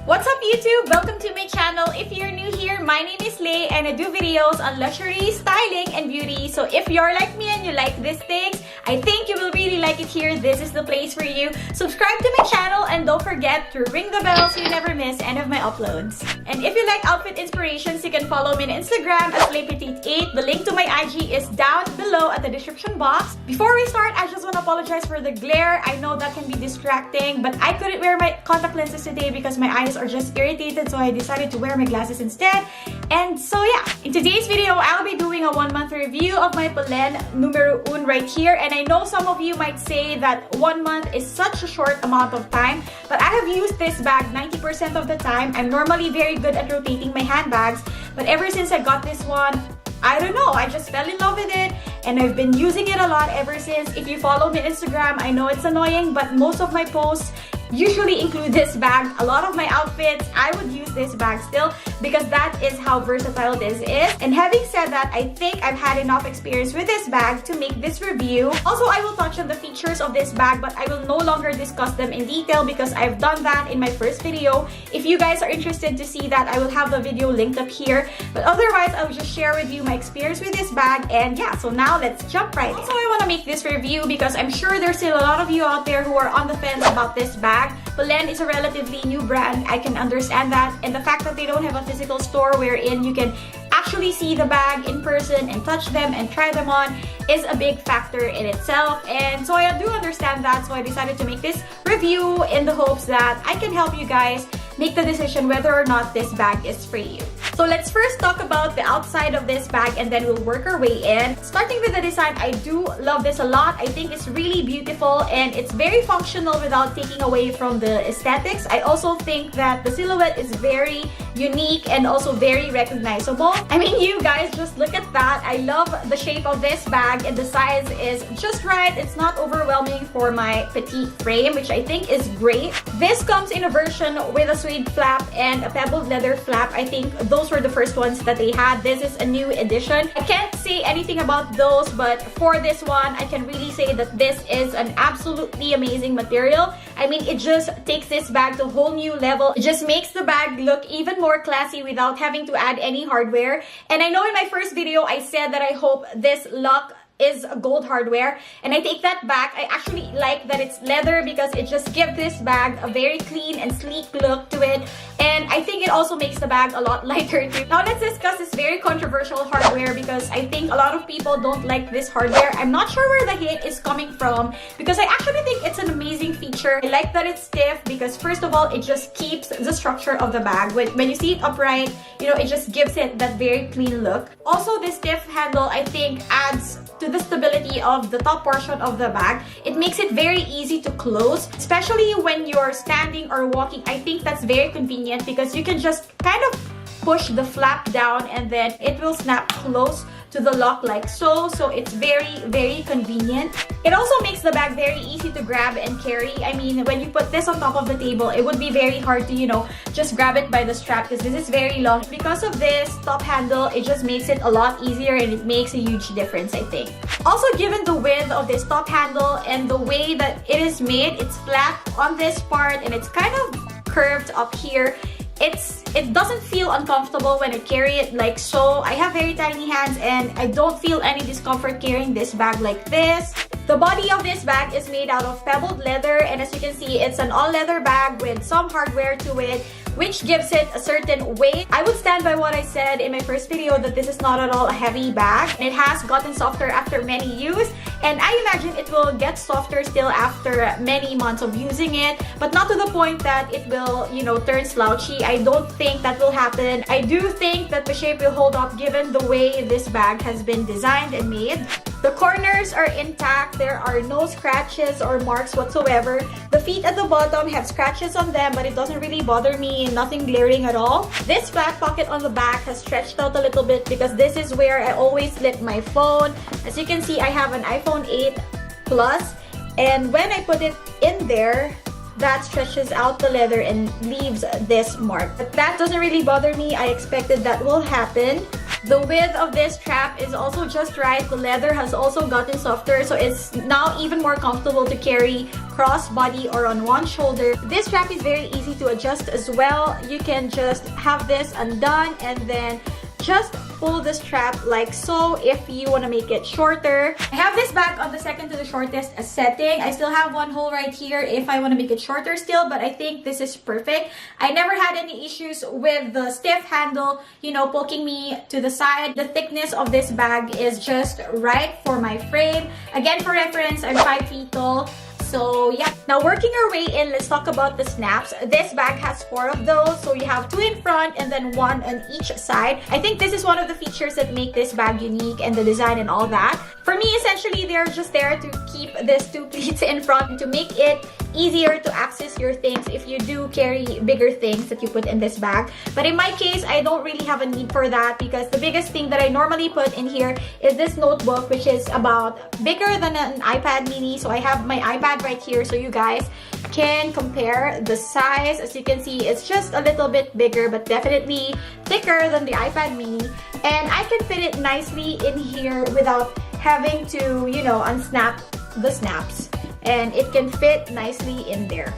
What's up YouTube? Welcome to my channel. If you're new here, my name is Lay and I do videos on luxury, styling, and beauty. So if you're like me and you like these things, I think you will really like it here. This is the place for you. Subscribe to my channel and don't forget to ring the bell so you never miss any of my uploads. And if you like outfit inspirations, you can follow me on Instagram at SlayPetite8. The link to my IG is down below at the description box. Before we start, I just want to apologize for the glare. I know that can be distracting, but I couldn't wear my contact lenses today because my eyes are just irritated, so I decided to wear my glasses instead. And so yeah, in today's video, I'll be doing a 1 month review of my Polene Numero Un right here. And I know some of you might say that 1 month is such a short amount of time, but I have used this bag 90% of the time. I'm normally very good at rotating my handbags, but ever since I got this one, I don't know, I just fell in love with it and I've been using it a lot ever since. If you follow me on Instagram, I know it's annoying, but most of my posts usually include this bag. A lot of my outfits, I would use this bag still because that is how versatile this is. And having said that, I think I've had enough experience with this bag to make this review. Also, I will touch on the features of this bag, but I will no longer discuss them in detail because I've done that in my first video. If you guys are interested to see that, I will have the video linked up here. But otherwise, I will just share with you my experience with this bag. And yeah, so now let's jump right in. Also, I want to make this review because I'm sure there's still a lot of you out there who are on the fence about this bag. Polene is a relatively new brand. I can understand that. And the fact that they don't have a physical store wherein you can actually see the bag in person and touch them and try them on is a big factor in itself. And so I do understand that. So I decided to make this review in the hopes that I can help you guys make the decision whether or not this bag is for you. So let's first talk about the outside of this bag and then we'll work our way in. Starting with the design, I do love this a lot. I think it's really beautiful and it's very functional without taking away from the aesthetics. I also think that the silhouette is very unique and also very recognizable. I mean, you guys, just look at that. I love the shape of this bag and the size is just right. It's not overwhelming for my petite frame, which I think is great. This comes in a version with a suede flap and a pebbled leather flap. I think those were the first ones that they had. This is a new edition. I can't say anything about those, but for this one, I can really say that this is an absolutely amazing material. I mean, it just takes this bag to a whole new level. It just makes the bag look even more classy without having to add any hardware. And I know in my first video, I said that I hope this lock is gold hardware, and I take that back. I actually like that it's leather because it just gives this bag a very clean and sleek look to it, and I think it also makes the bag a lot lighter too. Now let's discuss this very controversial hardware because I think a lot of people don't like this hardware. I'm not sure where the hate is coming from because I actually think it's an amazing feature. I like that it's stiff because first of all, it just keeps the structure of the bag. When you see it upright, you know, it just gives it that very clean look. Also, this stiff handle, I think, adds to the stability of the top portion of the bag. It makes it very easy to close, especially when you're standing or walking. I think that's very convenient because you can just kind of push the flap down and then it will snap close to the lock like so. So it's very, very convenient. It also makes the bag very easy to grab and carry. I mean, when you put this on top of the table, it would be very hard to, you know, just grab it by the strap because this is very long. Because of this top handle, it just makes it a lot easier and it makes a huge difference, I think. Also, given the width of this top handle and the way that it is made, it's flat on this part and it's kind of curved up here. It doesn't feel uncomfortable when I carry it like so. I have very tiny hands and I don't feel any discomfort carrying this bag like this. The body of this bag is made out of pebbled leather, and as you can see, it's an all-leather bag with some hardware to it, which gives it a certain weight. I would stand by what I said in my first video that this is not at all a heavy bag. It has gotten softer after many use, and I imagine it will get softer still after many months of using it, but not to the point that it will, you know, turn slouchy. I don't think that will happen. I do think that the shape will hold up given the way this bag has been designed and made. The corners are intact. There are no scratches or marks whatsoever. The feet at the bottom have scratches on them, but it doesn't really bother me. Nothing glaring at all. This flat pocket on the back has stretched out a little bit because this is where I always slip my phone. As you can see, I have an iPhone 8 Plus, and when I put it in there, that stretches out the leather and leaves this mark. But that doesn't really bother me. I expected that will happen. The width of this strap is also just right. The leather has also gotten softer, so it's now even more comfortable to carry cross-body or on one shoulder. This strap is very easy to adjust as well. You can just have this undone and then just pull the strap like so if you want to make it shorter. I have this bag on the second to the shortest setting. I still have one hole right here if I want to make it shorter still, but I think this is perfect. I never had any issues with the stiff handle, you know, poking me to the side. The thickness of this bag is just right for my frame. Again, for reference, I'm 5 feet tall. So yeah, now working our way in, let's talk about the snaps. This bag has 4 of those, so you have 2 in front and then 1 on each side. I think this is one of the features that make this bag unique, and the design and all that. For me, essentially, they're just there to keep these 2 pleats in front to make it easier to access your things if you do carry bigger things that you put in this bag. But in my case, I don't really have a need for that, because the biggest thing that I normally put in here is this notebook, which is about bigger than an iPad mini. So I have my iPad right here, so you guys can compare the size. As you can see, it's just a little bit bigger, but definitely thicker than the iPad mini, and I can fit it nicely in here without having to, you know, unsnap the snaps, and it can fit nicely in there.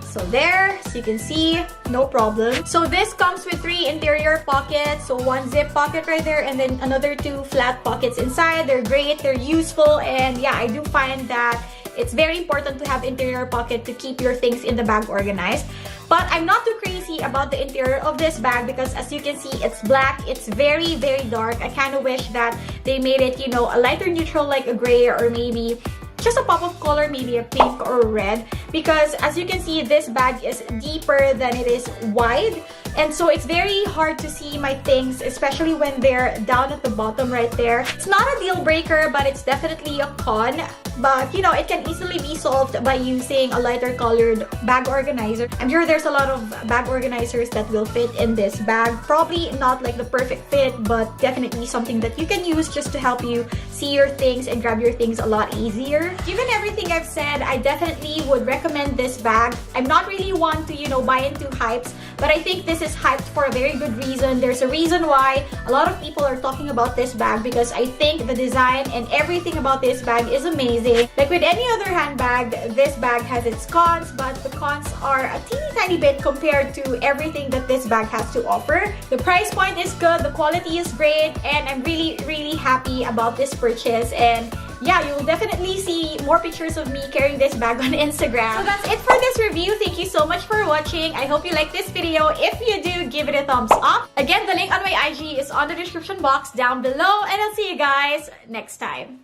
So there, so you can see, no problem. So this comes with 3 interior pockets. So 1 zip pocket right there, and then another 2 flat pockets inside. They're great, they're useful, and yeah, I do find that it's very important to have interior pocket to keep your things in the bag organized. But I'm not too crazy about the interior of this bag, because as you can see, it's black. It's very, very dark. I kind of wish that they made it, you know, a lighter neutral, like a gray, or maybe just a pop of color, maybe a pink or a red, because as you can see, this bag is deeper than it is wide, and so it's very hard to see my things, especially when they're down at the bottom right there. It's not a deal breaker, but it's definitely a con. But you know, it can easily be solved by using a lighter colored bag organizer. I'm sure there's a lot of bag organizers that will fit in this bag. Probably not like the perfect fit, but definitely something that you can use just to help you see your things and grab your things a lot easier. Given everything I've said, I definitely would recommend this bag. I'm not really one to, you know, buy into hypes, but I think this is hyped for a very good reason. There's a reason why a lot of people are talking about this bag, because I think the design and everything about this bag is amazing. Like with any other handbag, this bag has its cons, but the cons are a teeny tiny bit compared to everything that this bag has to offer. The price point is good, the quality is great, and I'm really, really happy about this purchase. And yeah, you'll definitely see more pictures of me carrying this bag on Instagram. So that's it for this review. Thank you so much for watching. I hope you like this video. If you do, give it a thumbs up. Again, the link on my IG is on the description box down below, and I'll see you guys next time.